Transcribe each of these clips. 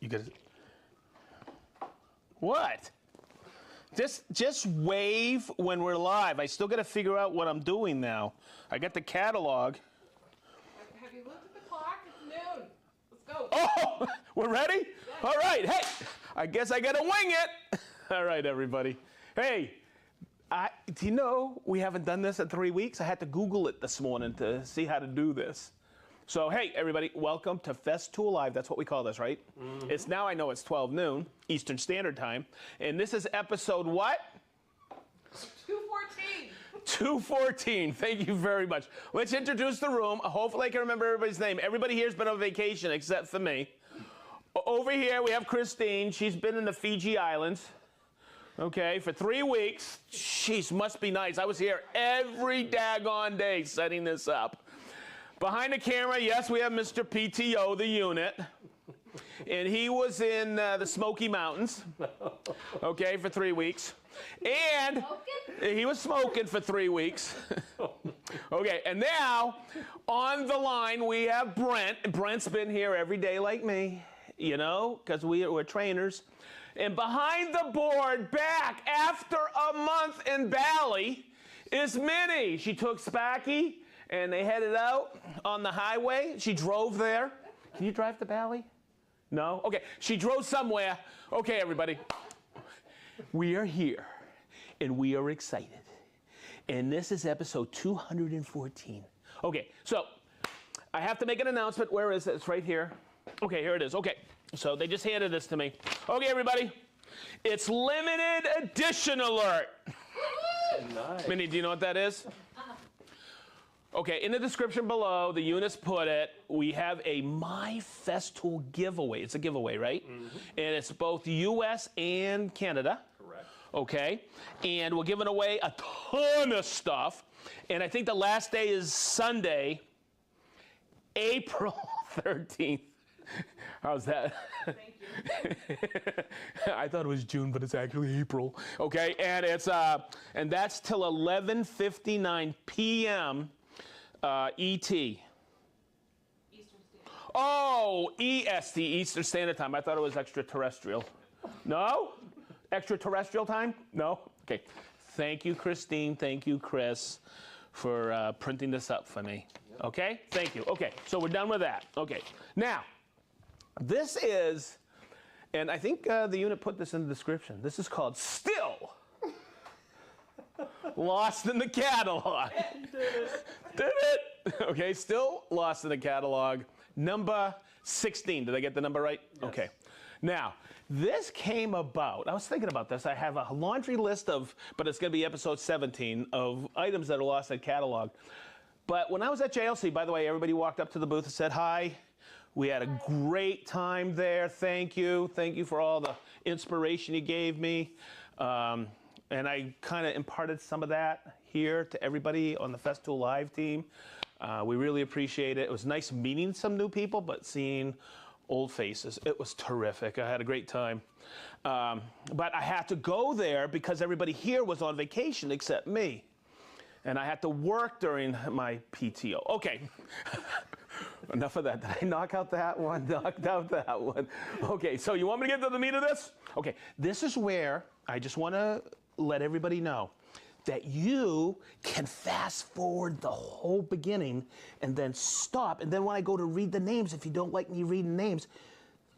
You got to. What? Just wave when we're live. I still got to figure out what I'm doing now. I got the catalog. Have you looked at the clock? It's noon. Let's go. Oh, we're ready? Yes. All right. Hey, I guess I got to wing it. All right, everybody. Hey, do you know we haven't done this in 3 weeks? I had to Google it this morning to see how to do this. So, hey, everybody, welcome to FESTOOL Live. That's what we call this, right? Mm-hmm. It's now, I know it's 12 noon, Eastern Standard Time. And this is episode what? 214. 214. Thank you very much. Let's introduce the room. Hopefully I can remember everybody's name. Everybody here has been on vacation except for me. Over here we have Christine. She's been in the Fiji Islands, okay, for 3 weeks. Jeez, must be nice. I was here every daggone day setting this up. Behind the camera, yes, we have Mr. PTO, the unit. And he was in the Smoky Mountains, okay, for 3 weeks. And he was smoking for 3 weeks. Okay, and now on the line we have Brent. Brent's been here every day like me, you know, because we're trainers. And behind the board, back after a month in Bali, is Minnie. She took Spacky and they headed out on the highway. She drove there. Can you drive to Bali? No? Okay, she drove somewhere. Okay, everybody. We are here, and we are excited. And this is episode 214. Okay, so I have to make an announcement. Where is it? It's right here. Okay, here it is. Okay, so they just handed this to me. Okay, everybody. It's limited edition alert. Nice. Minnie, do you know what that is? Okay, in the description below, the units put it, we have a MyFestool giveaway. It's a giveaway, right? Mm-hmm. And it's both US and Canada. Correct. Okay, and we're giving away a ton of stuff. And I think the last day is Sunday, April 13th. How's that? Thank you. I thought it was June, but it's actually April. Okay, and it's and that's till 11:59 p.m. ET. Eastern Standard. Oh, EST, Eastern Standard Time. I thought it was extraterrestrial. No? Extraterrestrial time? No? Okay. Thank you, Christine. Thank you, Chris, for printing this up for me. Okay? Thank you. Okay, so we're done with that. Okay. Now, this is, and I think the unit put this in the description. This is called Still Lost in the Catalog. Did it? Okay, Still Lost in the Catalog. Number 16. Did I get the number right? Yes. Okay. Now, this came about, I was thinking about this. I have a laundry list of, but it's going to be episode 17, of items that are lost in the catalog. But when I was at JLC, by the way, everybody walked up to the booth and said hi. We had a great time there. Thank you. Thank you for all the inspiration you gave me. And I kind of imparted some of that here to everybody on the FESTOOL Live team. We really appreciate it. It was nice meeting some new people, but seeing old faces. It was terrific. I had a great time. But I had to go there because everybody here was on vacation except me. And I had to work during my PTO. Okay. Enough of that. Did I knock out that one? Knocked out that one. Okay, so you want me to get to the meat of this? Okay, this is where I just want to let everybody know that you can fast forward the whole beginning and then stop. And then when I go to read the names, if you don't like me reading names,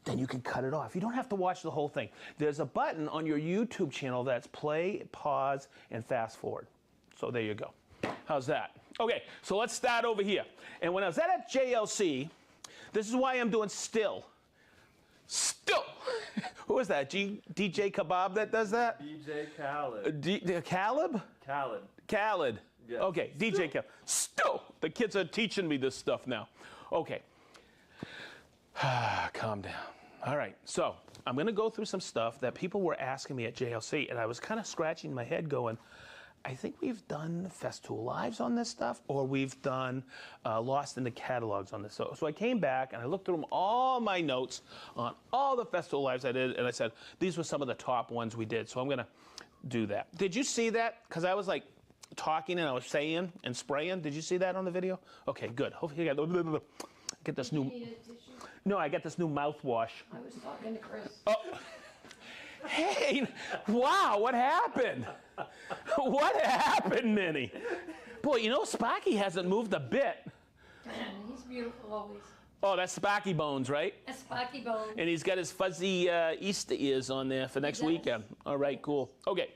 then you can cut it off. You don't have to watch the whole thing. There's a button on your YouTube channel that's play, pause, and fast forward. So there you go. How's that? Okay, so let's start over here. And when I was at JLC, this is why I'm doing Still. Who is that? DJ Kebab that does that? DJ Khaled. Caleb? Khaled. Yes. Okay, DJ Khaled. Still. The kids are teaching me this stuff now. Okay. Calm down. All right, so I'm going to go through some stuff that people were asking me at JLC, and I was kind of scratching my head going, I think we've done FESTOOL Lives on this stuff, or we've done Lost in the Catalogs on this. So I came back and I looked through all my notes on all the FESTOOL Lives I did, and I said, these were some of the top ones we did, so I'm going to do that. Did you see that? Because I was like talking and I was saying and spraying. Did you see that on the video? Okay, good. Hopefully you got get this new. No, I got this new mouthwash. I was talking to Chris. Oh. Hey, wow, what happened? What happened, Minnie? Boy, you know, Sparky hasn't moved a bit. He's beautiful always. Oh, that's Sparky Bones, right? That's Sparky Bones. And he's got his fuzzy Easter ears on there for next weekend. All right, cool. Okay,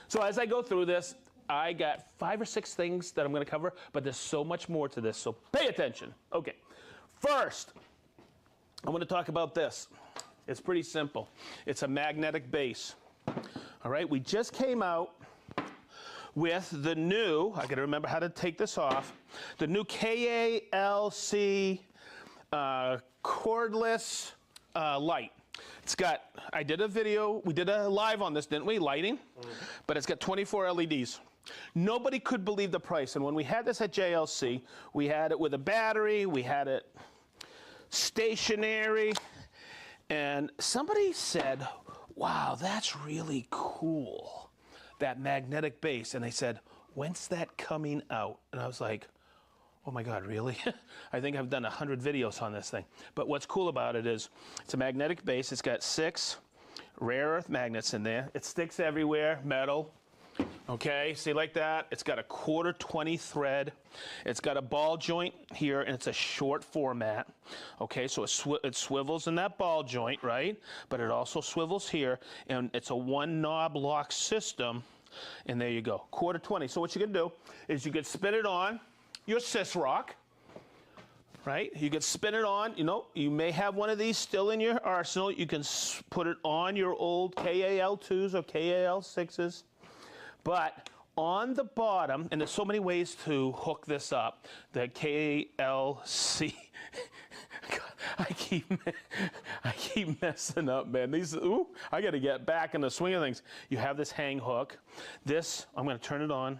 so as I go through this, I got 5 or 6 things that I'm going to cover, but there's so much more to this, so pay attention. Okay, first, I want to talk about this. It's pretty simple. It's a magnetic base. All right, we just came out with the new, I got to remember how to take this off, the new KALC cordless light. It's got, I did a video, we did a live on this, didn't we, lighting? But it's got 24 LEDs. Nobody could believe the price, and when we had this at JLC, we had it with a battery, we had it stationary, and somebody said, wow, that's really cool, that magnetic base. And they said, when's that coming out? And I was like, oh my God, really? I think I've done 100 videos on this thing. But what's cool about it is it's a magnetic base. It's got 6 rare earth magnets in there. It sticks everywhere, metal. Okay, see like that? It's got a 1/4-20 thread. It's got a ball joint here, and it's a short format. Okay, so it swivels in that ball joint, right? But it also swivels here, and it's a 1-knob lock system. And there you go, 1/4-20. So what you can do is you can spin it on your Sysrock, right? You can spin it on, you know, you may have one of these still in your arsenal. You can put it on your old KAL2s or KAL6s. But on the bottom, and there's so many ways to hook this up, the KLC, I keep messing up, man. These, ooh, I got to get back in the swing of things. You have this hang hook. This, I'm going to turn it on.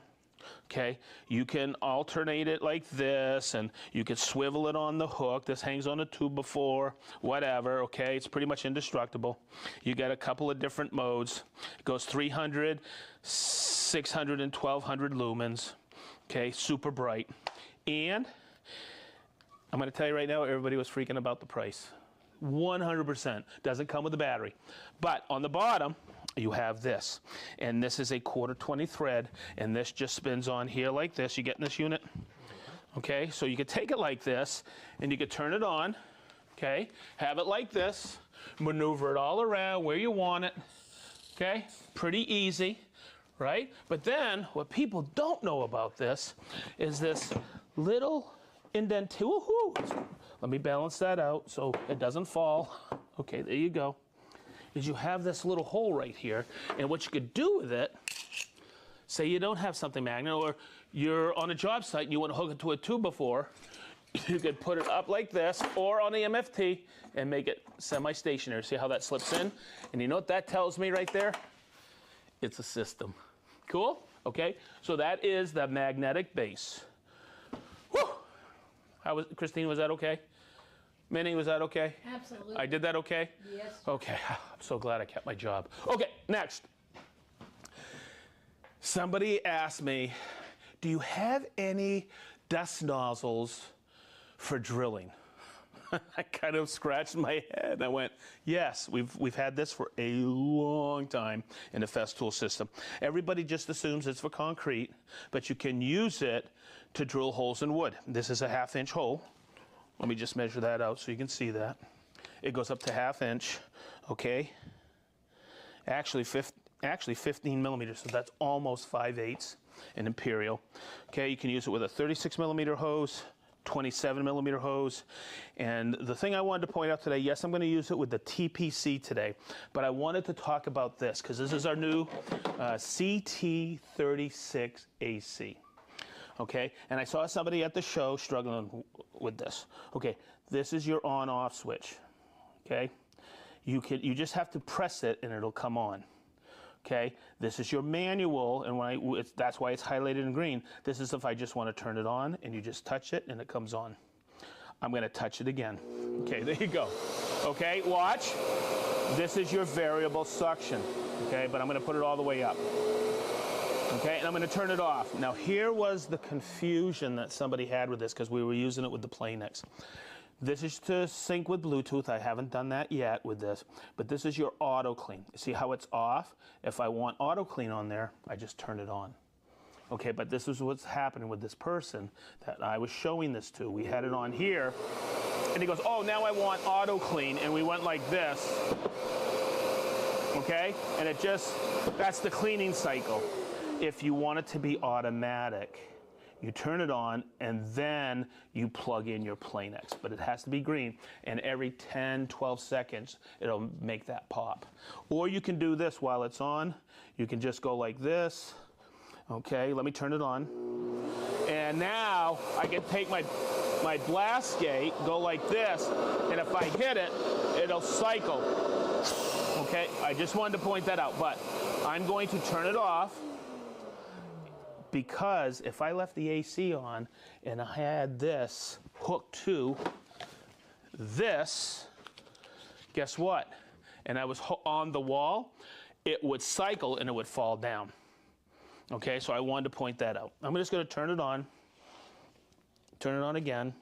Okay, you can alternate it like this, and you can swivel it on the hook. This hangs on a 2x4, whatever, okay? It's pretty much indestructible. You got a couple of different modes. It goes 300, 600, and 1200 lumens, okay? Super bright. And I'm going to tell you right now, everybody was freaking about the price. 100%. Doesn't come with a battery. But on the bottom, you have this, and this is a 1/4-20 thread, and this just spins on here like this. You get in this unit? Okay, so you could take it like this, and you could turn it on, okay, have it like this, maneuver it all around where you want it, okay, pretty easy, right? But then, what people don't know about this is this little indent, woohoo! Let me balance that out so it doesn't fall. Okay, there you go. Is you have this little hole right here, and what you could do with it, say you don't have something magnet, or you're on a job site and you want to hook it to a 2x4, you could put it up like this, or on the MFT, and make it semi-stationary. See how that slips in? And you know what that tells me right there? It's a system. Cool? Okay, so that is the magnetic base. Whew! Christine, was that okay? Minnie, was that okay? Absolutely. I did that okay? Yes. Okay, I'm so glad I kept my job. Okay, next. Somebody asked me, do you have any dust nozzles for drilling? I kind of scratched my head. I went, yes, we've had this for a long time in the FESTOOL system. Everybody just assumes it's for concrete, but you can use it to drill holes in wood. This is a 1/2 inch hole. Let me just measure that out so you can see that. It goes up to 1/2 inch, okay? Actually 15 millimeters, so that's almost 5/8 in imperial. Okay, you can use it with a 36 millimeter hose, 27 millimeter hose. And the thing I wanted to point out today, yes, I'm going to use it with the TPC today, but I wanted to talk about this because this is our new CT36AC. Okay, and I saw somebody at the show struggling with this. Okay, this is your on-off switch. Okay, you just have to press it and it'll come on. Okay, this is your manual, and that's why it's highlighted in green. This is if I just want to turn it on, and you just touch it and it comes on. I'm going to touch it again. Okay, there you go. Okay, watch. This is your variable suction. Okay, but I'm going to put it all the way up. Okay, and I'm going to turn it off. Now here was the confusion that somebody had with this because we were using it with the Planex. This is to sync with Bluetooth. I haven't done that yet with this, but this is your auto clean. See how it's off? If I want auto clean on there, I just turn it on. Okay, but this is what's happening with this person that I was showing this to. We had it on here, and he goes, oh, now I want auto clean, and we went like this. Okay, and it just, that's the cleaning cycle. If you want it to be automatic, you turn it on, and then you plug in your Planex. But it has to be green, and every 10, 12 seconds, it'll make that pop. Or you can do this while it's on. You can just go like this. Okay, let me turn it on. And now I can take my blast gate, go like this, and if I hit it, it'll cycle. Okay, I just wanted to point that out, but I'm going to turn it off, because if I left the AC on and I had this hooked to this, guess what? And I was on the wall, it would cycle and it would fall down. Okay, so I wanted to point that out. I'm just going to turn it on again.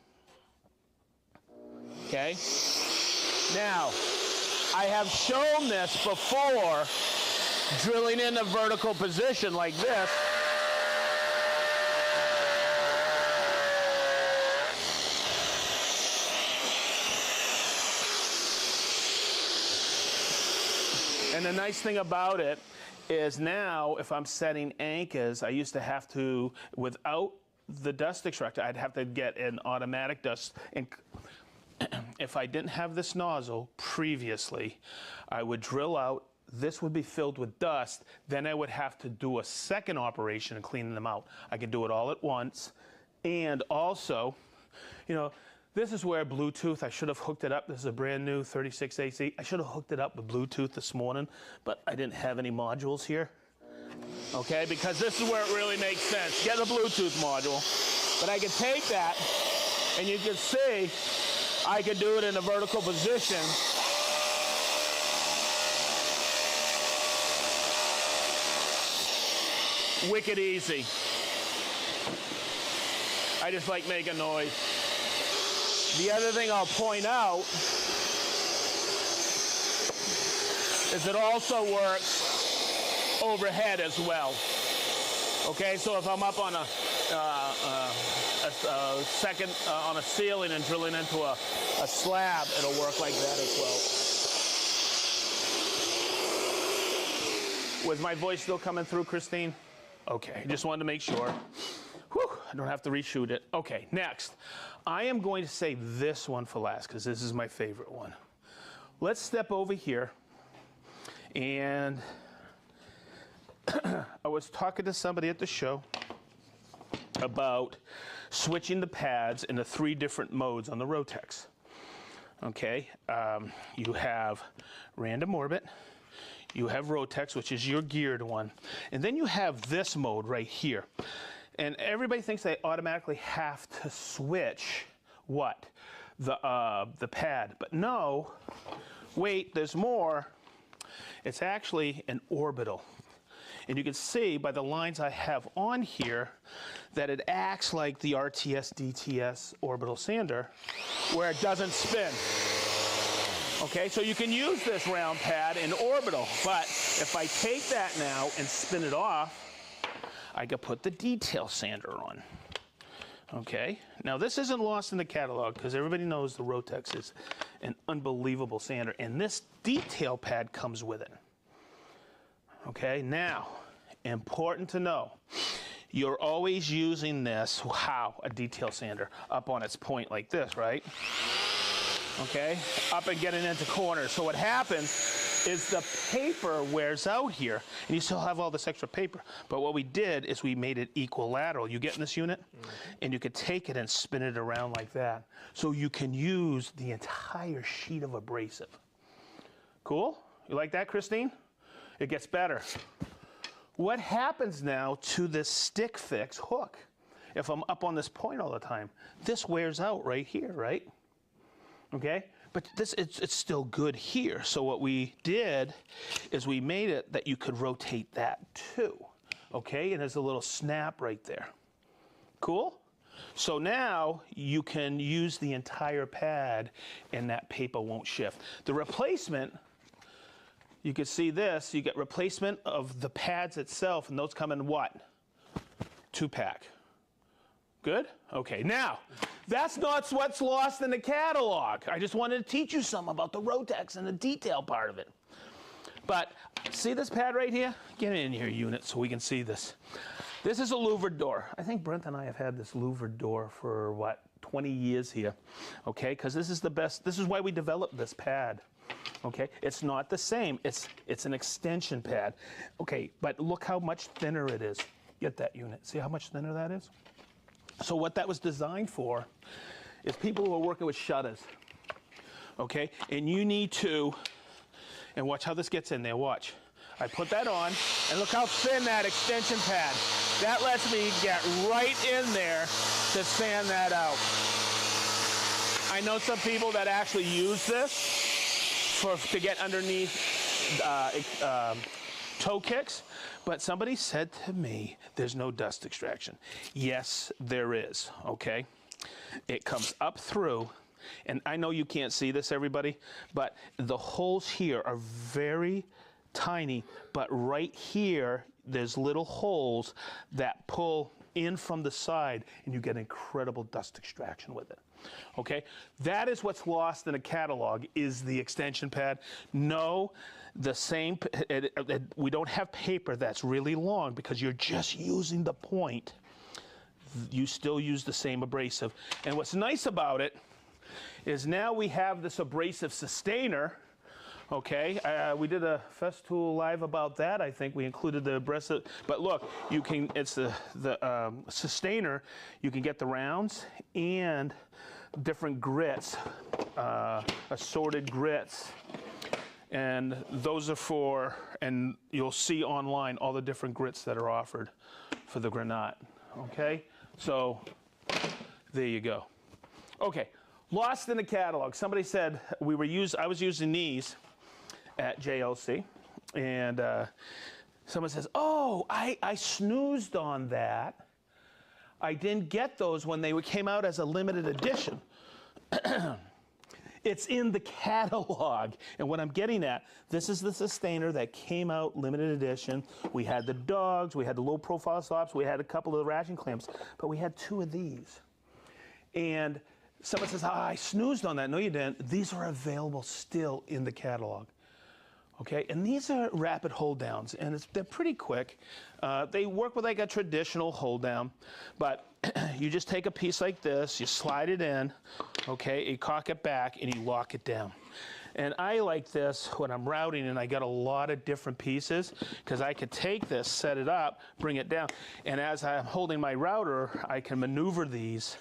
Okay, now I have shown this before, drilling in a vertical position like this. And the nice thing about it is now, if I'm setting anchors, I used to have to, without the dust extractor, I'd have to get an automatic dust. And if I didn't have this nozzle previously, I would drill out, this would be filled with dust, then I would have to do a second operation and clean them out. I could do it all at once. And also, you know, this is where Bluetooth, I should have hooked it up. This is a brand new 36 AC. I should have hooked it up with Bluetooth this morning, but I didn't have any modules here. Okay, because this is where it really makes sense. Get a Bluetooth module. But I could take that, and you can see, I could do it in a vertical position. Wicked easy. I just like making noise. The other thing I'll point out is it also works overhead as well. Okay, so if I'm up on a on a ceiling and drilling into a slab, it'll work like that as well. Was my voice still coming through, Christine? Okay, just wanted to make sure. Whew, I don't have to reshoot it. Okay, next. I am going to save this one for last because this is my favorite one. Let's step over here. And I was talking to somebody at the show about switching the pads into 3 different modes on the Rotex. Okay, you have random orbit, you have Rotex, which is your geared one, and then you have this mode right here. And everybody thinks they automatically have to switch what? The pad. But no, wait, there's more. It's actually an orbital. And you can see by the lines I have on here that it acts like the RTS DTS orbital sander where it doesn't spin. Okay, so you can use this round pad in orbital, but if I take that now and spin it off, I could put the detail sander on. Okay, now this isn't lost in the catalog because everybody knows the Rotex is an unbelievable sander, and this detail pad comes with it. Okay, now, important to know, you're always using this, how? A detail sander, up on its point like this, right? Okay, up and getting into corners. So what happens is the paper wears out here, and you still have all this extra paper. But what we did is we made it equilateral. You get in this unit, and you could take it and spin it around like that. So you can use the entire sheet of abrasive. Cool? You like that, Christine? It gets better. What happens now to this stick fix hook? If I'm up on this point all the time, this wears out right here, right? Okay, but this it's still good here. So what we did is we made it that you could rotate that too. Okay, and there's a little snap right there. Cool? So now you can use the entire pad and that paper won't shift. The replacement, you can see this, you get replacement of the pads itself, and those come in what? 2-pack. Good? Okay, now, that's not what's lost in the catalog. I just wanted to teach you something about the Rotex and the detail part of it. But see this pad right here? Get in your unit so we can see this. This is a louvered door. I think Brent and I have had this louvered door for, what, 20 years here, okay? Because this is the best, this is why we developed this pad, okay? It's not the same, it's an extension pad. Okay, but look how much thinner it is. Get that unit, see how much thinner that is? So what that was designed for is people who are working with shutters, okay? And you need to, and watch how this gets in there, watch. I put that on, and look how thin that extension pad. That lets me get right in there to sand that out. I know some people that actually use this to get underneath toe kicks, but somebody said to me, there's no dust extraction. Yes, there is, okay? It comes up through, and I know you can't see this, everybody, but the holes here are very tiny, but right here, there's little holes that pull in from the side, and you get incredible dust extraction with it. Okay, that is what's lost in a catalog, is the extension pad. No, the same, we don't have paper that's really long because you're just using the point. You still use the same abrasive. And what's nice about it is now we have this abrasive sustainer. Okay, we did a FESTOOL live about that. I think we included the abrasive, but look, you can, it's the sustainer. You can get the rounds and different grits, assorted grits. And those are for, and you'll see online all the different grits that are offered for the granite. Okay, so there you go. Okay, lost in the catalog. Somebody said I was using these at JLC, and someone says, oh, I snoozed on that. I didn't get those when they came out as a limited edition. It's in the catalog. And what I'm getting at, this is the sustainer that came out limited edition. We had the dogs, we had the low profile stops, we had a couple of the ratchet clamps, but we had 2 of these. And someone says, I snoozed on that. No, you didn't. These are available still in the catalog. Okay, and these are rapid hold downs, and they're pretty quick. They work with like a traditional hold down, but you just take a piece like this, you slide it in, okay, you cock it back, and you lock it down. And I like this when I'm routing, and I got a lot of different pieces, because I could take this, set it up, bring it down, and as I'm holding my router, I can maneuver these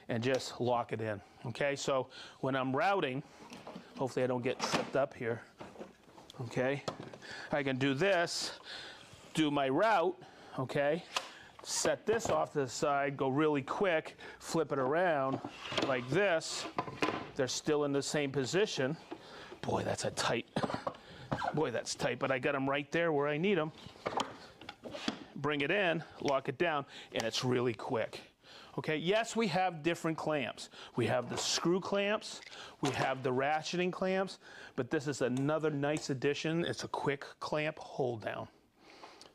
and just lock it in. Okay, so when I'm routing, hopefully I don't get tripped up here. Okay, I can do this, do my route, okay, set this off to the side, go really quick, flip it around like this. They're still in the same position. Boy, that's tight, but I got them right there where I need them. Bring it in, lock it down, and it's really quick. Okay, yes, we have different clamps. We have the screw clamps, we have the ratcheting clamps, but this is another nice addition. It's a quick clamp hold down.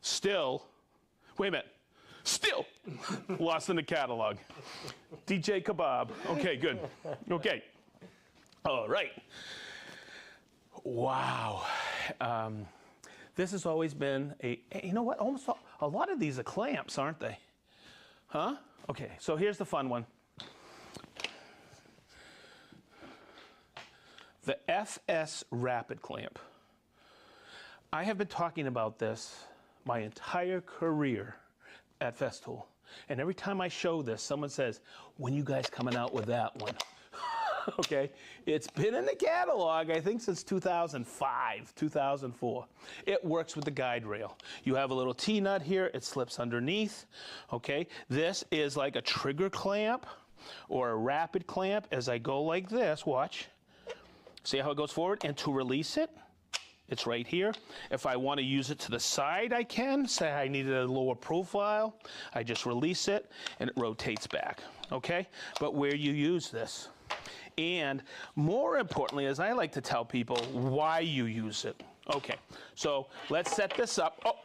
Still, wait a minute, still lost in the catalog. DJ Kebab. Okay, good. Okay, all right. Wow. This has always been you know what, almost a lot of these are clamps, aren't they? Huh? Okay, so here's the fun one. The FS Rapid Clamp. I have been talking about this my entire career at FESTOOL. And every time I show this, someone says, when you guys coming out with that one? Okay, it's been in the catalog, I think, since 2005, 2004. It works with the guide rail. You have a little T-nut here, it slips underneath, okay? This is like a trigger clamp or a rapid clamp as I go like this, watch. See how it goes forward? And to release it, It's right here. If I want to use it to the side, I can. Say I needed a lower profile, I just release it and it rotates back, okay? But where you use this. And more importantly, as I like to tell people, why you use it. Okay, so let's set this up. Oh,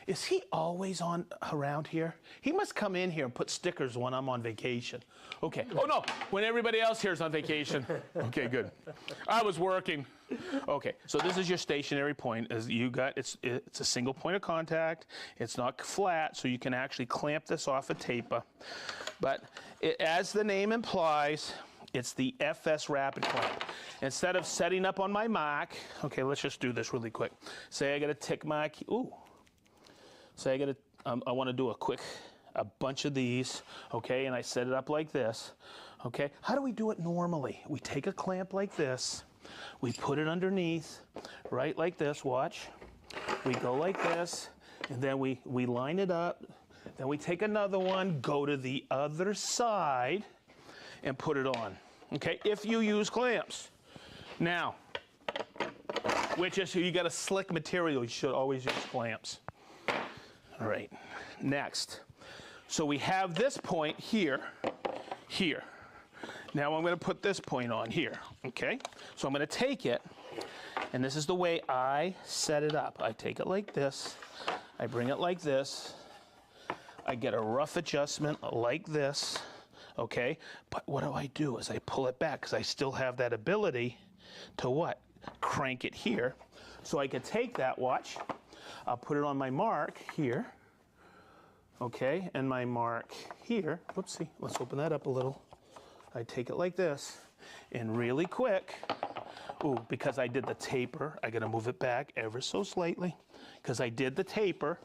is he always on around here? He must come in here and put stickers when I'm on vacation. Okay, oh no, when everybody else here is on vacation. Okay, good. I was working. Okay, so this is your stationary point. As you got, it's a single point of contact. It's not flat, so you can actually clamp this off a taper. But as the name implies, it's the FS Rapid Clamp. Instead of setting up on my mark, okay, let's just do this really quick. Say I got a tick mark. Ooh. Say I got I want to do a bunch of these, okay, and I set it up like this, okay. How do we do it normally? We take a clamp like this, we put it underneath, right like this, watch. We go like this, and then we line it up, then we take another one, go to the other side, and put it on, okay, if you use clamps. Now, which is, you got a slick material, you should always use clamps. All right, next. So we have this point here, here. Now I'm going to put this point on here, okay? So I'm going to take it, and this is the way I set it up. I take it like this, I bring it like this, I get a rough adjustment like this, okay? But what do is I pull it back, because I still have that ability to what? Crank it here. So I can take that, watch, I'll put it on my mark here, okay, and my mark here. Whoopsie, let's open that up a little. I take it like this, and really quick, ooh, because I did the taper, I gotta move it back ever so slightly, because I did the taper,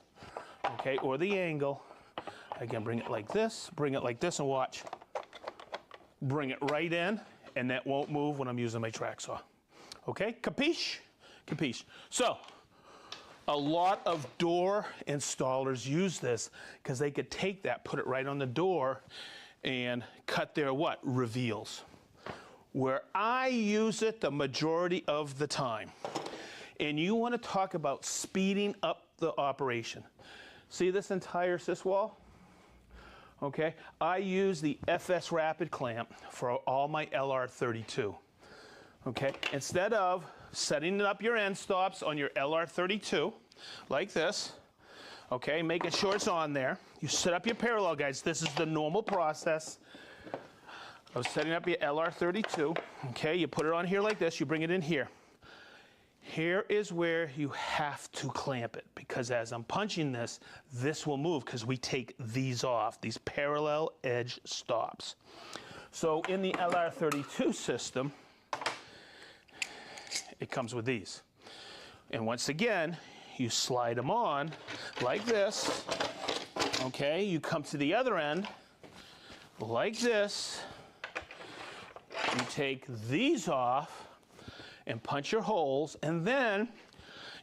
okay, or the angle. I can bring it like this, and watch. Bring it right in, and that won't move when I'm using my track saw. Okay, capiche? Capiche. So, a lot of door installers use this because they could take that, put it right on the door, and cut their what? Reveals. Where I use it the majority of the time, and you want to talk about speeding up the operation. See this entire sys wall? Okay, I use the FS Rapid Clamp for all my LR32. Okay, instead of setting up your end stops on your LR32 like this, okay, making sure it's on there. You set up your parallel guides. This is the normal process of setting up your LR32. Okay, you put it on here like this, you bring it in here. Here is where you have to clamp it, because as I'm punching this, this will move because we take these off, these parallel edge stops. So in the LR32 system, it comes with these. And once again, you slide them on like this, okay? You come to the other end like this. You take these off and punch your holes, and then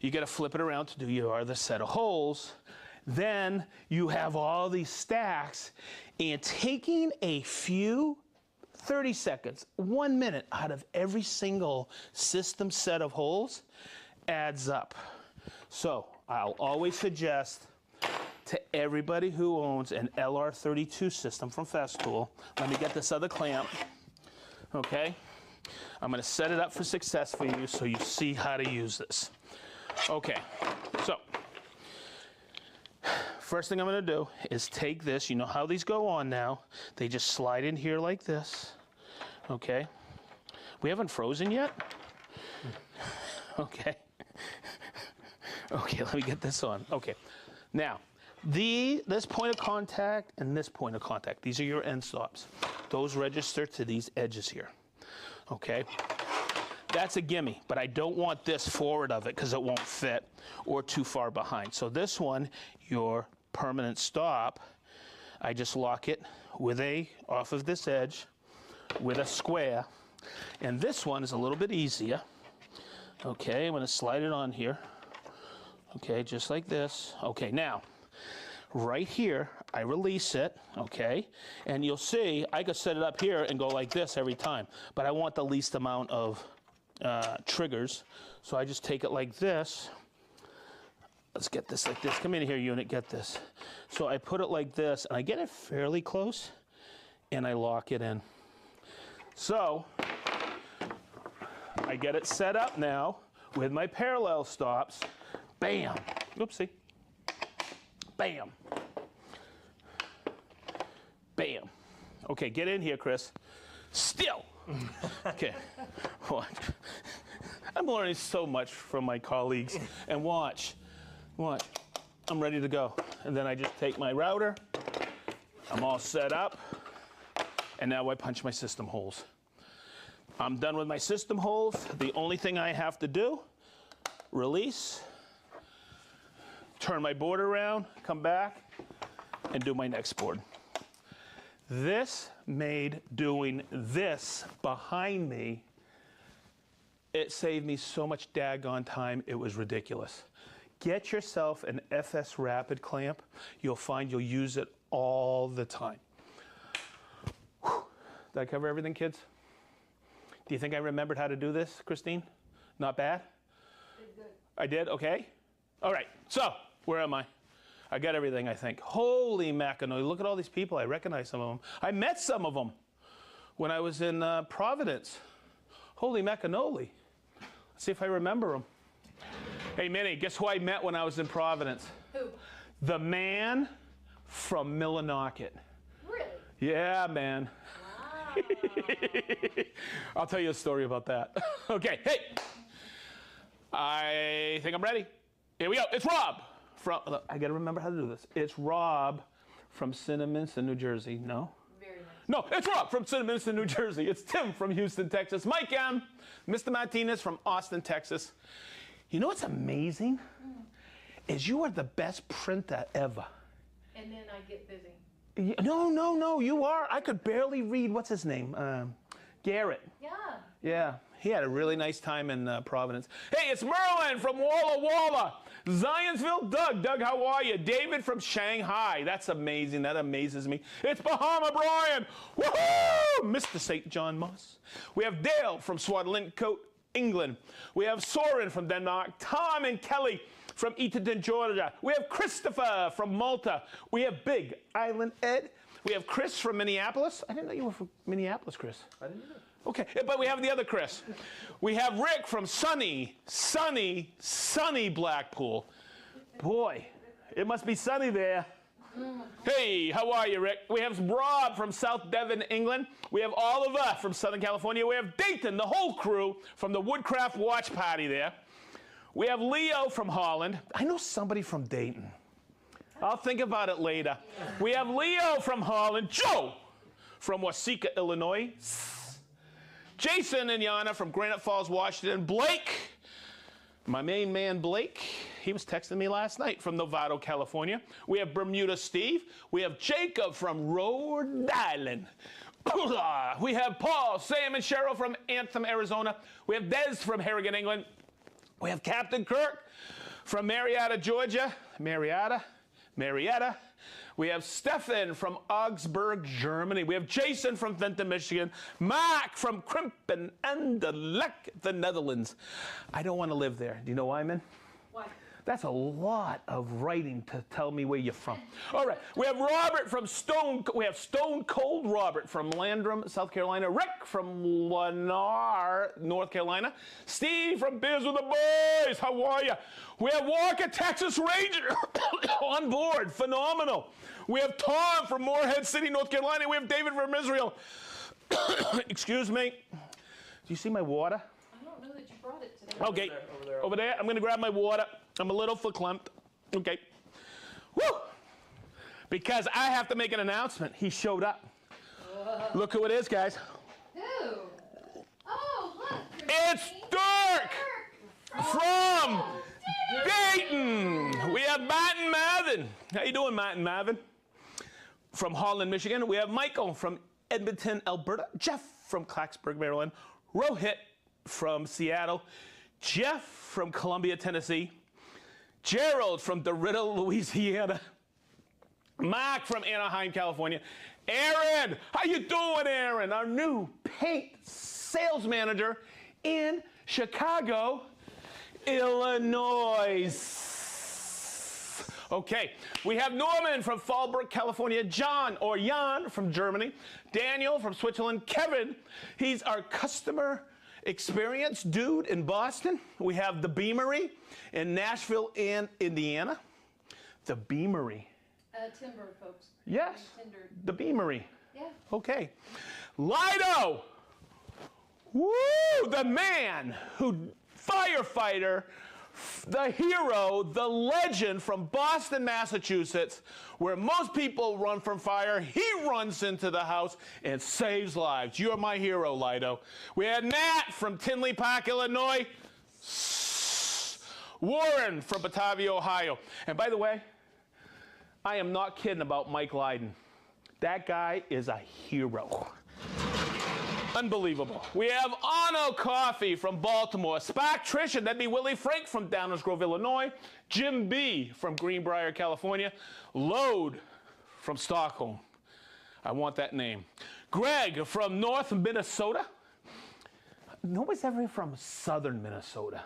you got to flip it around to do your other set of holes. Then you have all these stacks, and taking a few 30 seconds, 1 minute out of every single system set of holes adds up. So I'll always suggest to everybody who owns an LR32 system from FESTOOL, let me get this other clamp, okay? I'm going to set it up for success for you so you see how to use this. Okay, so first thing I'm going to do is take this. You know how these go on now. They just slide in here like this. Okay. We haven't frozen yet? Okay. Okay, let me get this on. Okay. Now, this point of contact and this point of contact, these are your end stops. Those register to these edges here. Okay, that's a gimme, but I don't want this forward of it because it won't fit, or too far behind. So this one, your permanent stop, I just lock it with off of this edge with a square, and this one is a little bit easier. Okay, I'm going to slide it on here. Okay, just like this. Okay, now, right here, I release it, okay? And you'll see, I could set it up here and go like this every time, but I want the least amount of triggers. So I just take it like this. Let's get this like this. Come in here, unit, get this. So I put it like this, and I get it fairly close, and I lock it in. So I get it set up now with my parallel stops. Bam. Oopsie. Bam. Bam. Okay, get in here, Chris. Still. Okay. I'm learning so much from my colleagues. And watch. Watch. I'm ready to go. And then I just take my router. I'm all set up. And now I punch my system holes. I'm done with my system holes. The only thing I have to do, release, turn my board around, come back, and do my next board. This made doing this behind me, it saved me so much daggone time, it was ridiculous. Get yourself an FS Rapid clamp. You'll find you'll use it all the time. Whew. Did I cover everything, kids? Do you think I remembered how to do this, Christine? Not bad? Did good. I did? Okay. All right. So, where am I? I got everything, I think. Holy macanoly. Look at all these people. I recognize some of them. I met some of them when I was in Providence. Holy macanoly. Let's see if I remember them. Hey, Minnie, guess who I met when I was in Providence? Who? The man from Millinocket. Really? Yeah, man. Wow. I'll tell you a story about that. Okay, hey. I think I'm ready. Here we go. It's Rob. I got to remember how to do this. It's Rob from Cinnaminson, New Jersey. No? Very nice. No, it's Rob from Cinnaminson, New Jersey. It's Tim from Houston, Texas. Mike M. Mr. Martinez from Austin, Texas. You know what's amazing? Is you are the best printer ever. And then I get busy. No, you are. I could barely read, what's his name? Garrett. Yeah. Yeah, he had a really nice time in Providence. Hey, it's Merlin from Walla Walla. Zionsville, Doug, how are you? David from Shanghai. That's amazing. That amazes me. It's Bahama Brian. Woohoo! Mr. St. John Moss. We have Dale from Swadlincote, England. We have Soren from Denmark. Tom and Kelly from Eatonton, Georgia. We have Christopher from Malta. We have Big Island Ed. We have Chris from Minneapolis. I didn't know you were from Minneapolis, Chris. I didn't either. Okay, but we have the other Chris. We have Rick from sunny Blackpool. Boy, it must be sunny there. Hey, how are you, Rick? We have Rob from South Devon, England. We have Oliver from Southern California. We have Dayton, the whole crew from the Woodcraft Watch Party there. We have Leo from Holland. I know somebody from Dayton. I'll think about it later. We have Leo from Holland. Joe from Waseca, Illinois. Jason and Yana from Granite Falls, Washington. Blake, my main man Blake, he was texting me last night from Novato, California. We have Bermuda Steve. We have Jacob from Rhode Island. We have Paul, Sam, and Cheryl from Anthem, Arizona. We have Des from Harrigan, England. We have Captain Kirk from Marietta, Georgia. Marietta. We have Stefan from Augsburg, Germany. We have Jason from Fenton, Michigan. Mark from Krimpen and the Netherlands. I don't want to live there. Do you know why, man? Why? That's a lot of writing to tell me where you're from. All right, we have Robert from Stone Cold Robert from Landrum, South Carolina. Rick from Lennar, North Carolina. Steve from Beers with the Boys. How are you? We have Walker, Texas Ranger on board. Phenomenal. We have Tom from Morehead City, North Carolina. We have David from Israel. Excuse me. Do you see my water? I don't know that you brought it today. Okay, Over there. over there. I'm going to grab my water. I'm a little verklempt. Okay. Woo! Because I have to make an announcement. He showed up. Look who it is, guys. Who? Oh, look. It's Dirk from Dayton. We have Martin Marvin. How you doing, Martin Marvin? From Holland, Michigan. We have Michael from Edmonton, Alberta. Jeff from Clarksburg, Maryland. Rohit from Seattle. Jeff from Columbia, Tennessee. Gerald from DeRidder, Louisiana. Mark from Anaheim, California. Aaron, how you doing, Aaron? Our new paint sales manager in Chicago, Illinois. Okay, we have Norman from Fallbrook, California, John or Jan from Germany, Daniel from Switzerland, Kevin, he's our customer experience dude in Boston. We have the Beamery in Nashville and Indiana. The Beamery. Timber, folks. Yes, the Beamery. Yeah. Okay. Lido! Woo! The man who, firefighter, the hero, the legend from Boston, Massachusetts, where most people run from fire. He runs into the house and saves lives. You're my hero, Lido. We had Matt from Tinley Park, Illinois. Warren from Batavia, Ohio. And by the way, I am not kidding about Mike Lydon. That guy is a hero. Unbelievable. We have Ono Coffee from Baltimore. Spark Tricia, that'd be Willie Frank from Downers Grove, Illinois. Jim B. from Greenbrier, California. Load from Stockholm. I want that name. Greg from North Minnesota. Nobody's ever from Southern Minnesota.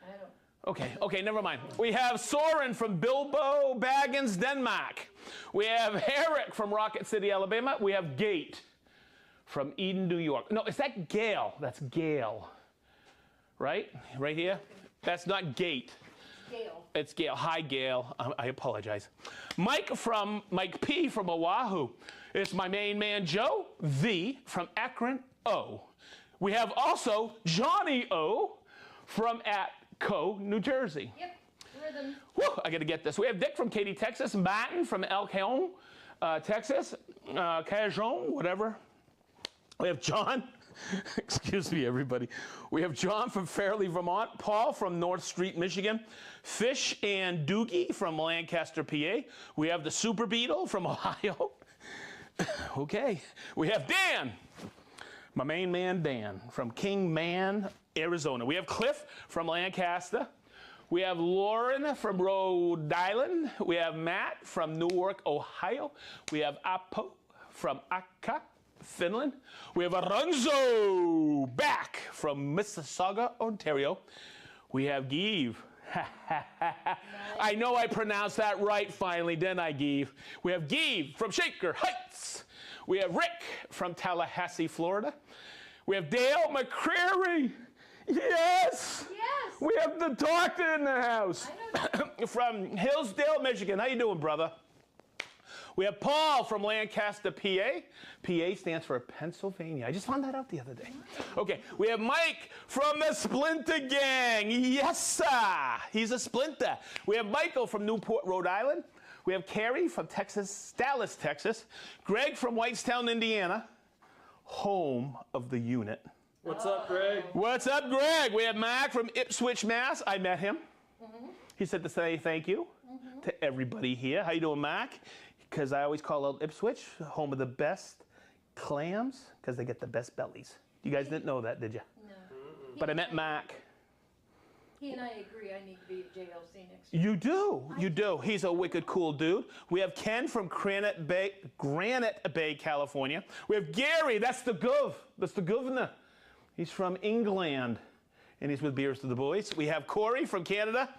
I don't. Okay, never mind. We have Soren from Bilbo Baggins, Denmark. We have Eric from Rocket City, Alabama. We have Gate from Eden, New York. No, is that Gail? That's Gail. Right? Right here? That's not Gate. Gail. It's Gail. Hi, Gail. I apologize. Mike P. from Oahu. It's my main man, Joe V. from Akron, O. We have also Johnny O. from Atco, New Jersey. Yep. Rhythm. Whew, I got to get this. We have Dick from Katy, Texas. Martin from El Cajon, Texas. Cajon, whatever. We have John. Excuse me, everybody. We have John from Fairleigh, Vermont. Paul from North Street, Michigan. Fish and Doogie from Lancaster, PA. We have the Super Beetle from Ohio. Okay. We have Dan. My main man, Dan, from Kingman, Arizona. We have Cliff from Lancaster. We have Lauren from Rhode Island. We have Matt from Newark, Ohio. We have Apo from Akka, Finland. We have Arunzo back from Mississauga, Ontario. We have Give. I know I pronounced that right finally, didn't I, Give? We have Give from Shaker Heights. We have Rick from Tallahassee, Florida. We have Dale McCreary. Yes. Yes. We have the doctor in the house. I know. From Hillsdale, Michigan. How you doing, brother? We have Paul from Lancaster, PA. PA stands for Pennsylvania. I just found that out the other day. Okay, we have Mike from the Splinter Gang. Yes, sir. He's a splinter. We have Michael from Newport, Rhode Island. We have Carrie from Dallas, Texas. Greg from Whitestown, Indiana, home of the unit. What's up, Greg? What's up, Greg? We have Mark from Ipswich, Mass. I met him. He said to say thank you to everybody here. How you doing, Mark? Because I always call out Ipswich home of the best clams because they get the best bellies. You guys didn't know that, did you? No. But I met Mark. He and I agree I need to be at JLC next year. You do. You do. He's a wicked cool dude. We have Ken from Granite Bay, California. We have Gary. That's the gov. That's the governor. He's from England, and he's with Beers to the Boys. We have Corey from Canada.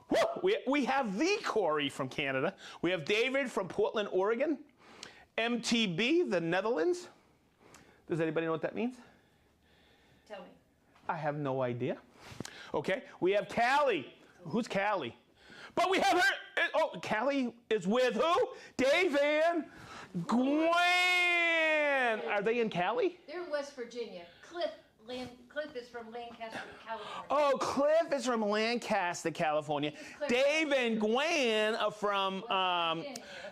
Woo! We have the Corey from Canada. We have David from Portland, Oregon. MTB, the Netherlands. Does anybody know what that means? Tell me. I have no idea. Okay, we have Callie. Who's Callie? But we have her. Oh, Callie is with who? Dave and Gwen. Are they in Cali? They're in West Virginia. Cliff is from Lancaster, California. Oh, Cliff is from Lancaster, California. Dave and Gwen are from,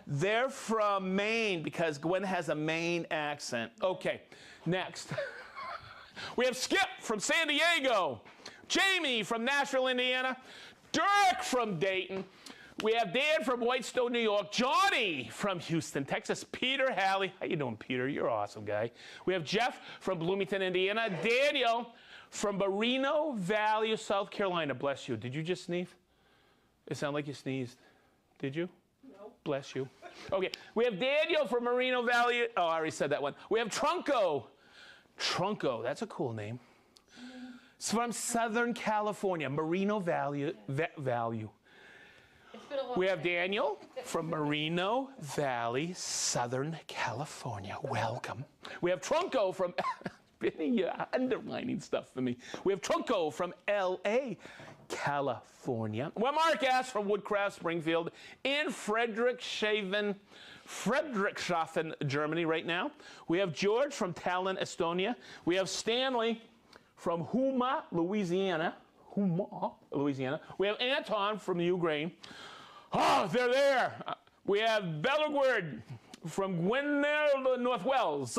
they're from Maine because Gwen has a Maine accent. Okay, next. We have Skip from San Diego. Jamie from Nashville, Indiana. Dirk from Dayton. We have Dan from Whitestone, New York. Johnny from Houston, Texas. Peter Halley. How you doing, Peter? You're an awesome guy. We have Jeff from Bloomington, Indiana. Daniel from Moreno Valley, South Carolina. Bless you. Did you just sneeze? It sounded like you sneezed. Did you? No. Bless you. Okay. We have Daniel from Moreno Valley. Oh, I already said that one. We have Trunco. Trunco. That's a cool name. It's from Southern California, Moreno Valley. Value. It's been a long We have day. Daniel from Moreno Valley, Southern California. Welcome. We have Trunco from Minnie, you're underlining stuff for me. We have Trunco from L.A., California. We have Mark S. from Woodcraft, Springfield, in Friedrichshafen, Germany right now. We have George from Tallinn, Estonia. We have Stanley from Houma, Louisiana. We have Anton from Ukraine. Oh, they're there. We have Belleguard from Gwinnett, North Wales.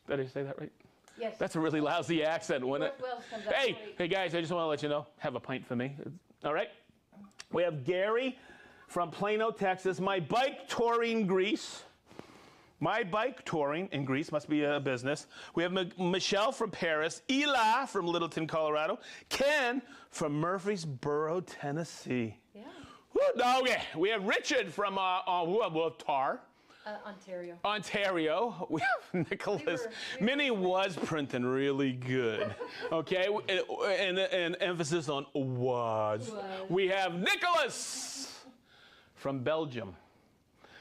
Did I say that right? Yes. That's a really lousy accent, wasn't it? North Wales comes out Hey, right. hey guys, I just want to let you know, have a pint for me. All right? We have Gary from Plano, Texas. My bike touring in Greece must be a business. We have Michelle from Paris, Ela from Littleton, Colorado, Ken from Murfreesboro, Tennessee. Yeah. Woo, okay, we have Richard from Tar. Ontario. We have Nicholas. we Minnie was printing really good. Okay, and emphasis on was. We have Nicholas from Belgium.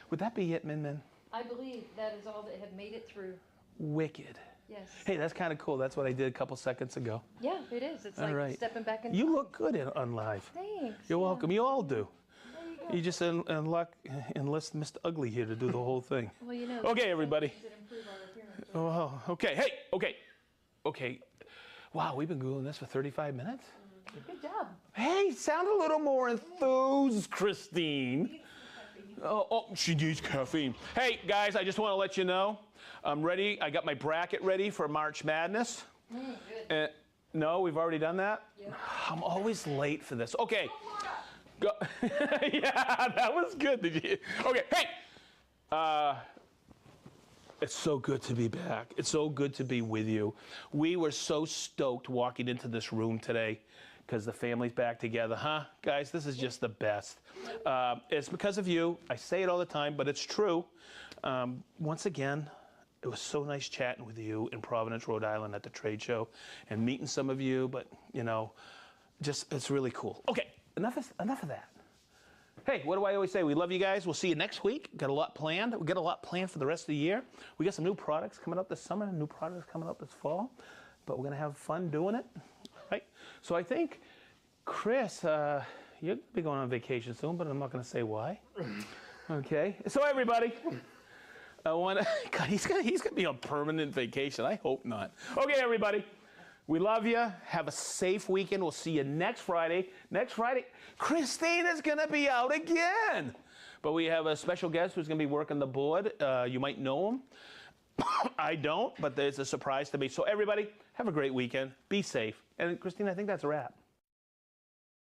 Would that be it, Min Min? I believe that is all that have made it through. Wicked. Yes. Hey, that's kind of cool. That's what I did a couple seconds ago. Yeah, it is. It's All like right. stepping back in You time. look good on live. Thanks. You're yeah. welcome. You all do. There you go. You just enlist Mr. Ugly here to do the whole thing. Well, you know. Okay, everybody. things that improve our appearance. Oh, okay. Hey, okay. Wow, we've been Googling this for 35 minutes? Good job. Hey, sound a little more enthused, Christine. Oh, she needs caffeine. Hey, guys, I just want to let you know, I'm ready. I got my bracket ready for March Madness. Good. No, we've already done that? Yeah. I'm always late for this. Okay. Go. Yeah, that was good. Did you? Okay, hey. It's so good to be back. It's so good to be with you. We were so stoked walking into this room today because the family's back together. Huh? Guys, this is just the best. It's because of you. I say it all the time, but it's true. Once again, it was so nice chatting with you in Providence, Rhode Island at the trade show and meeting some of you, but, you know, just it's really cool. Okay, enough of that. Hey, what do I always say? We love you guys. We'll see you next week. Got a lot planned. We got a lot planned for the rest of the year. We got some new products coming up this summer, new products coming up this fall, but we're going to have fun doing it. Right? So I think, Chris, you're going to be going on vacation soon, but I'm not going to say why. Okay? So everybody, I want to, God, he's going to be on permanent vacation. I hope not. Okay, everybody. We love you. Have a safe weekend. We'll see you next Friday. Next Friday, Christina's going to be out again. But we have a special guest who's going to be working the board. You might know him. I don't, but it's a surprise to me. So everybody, have a great weekend. Be safe. And Christina, I think that's a wrap.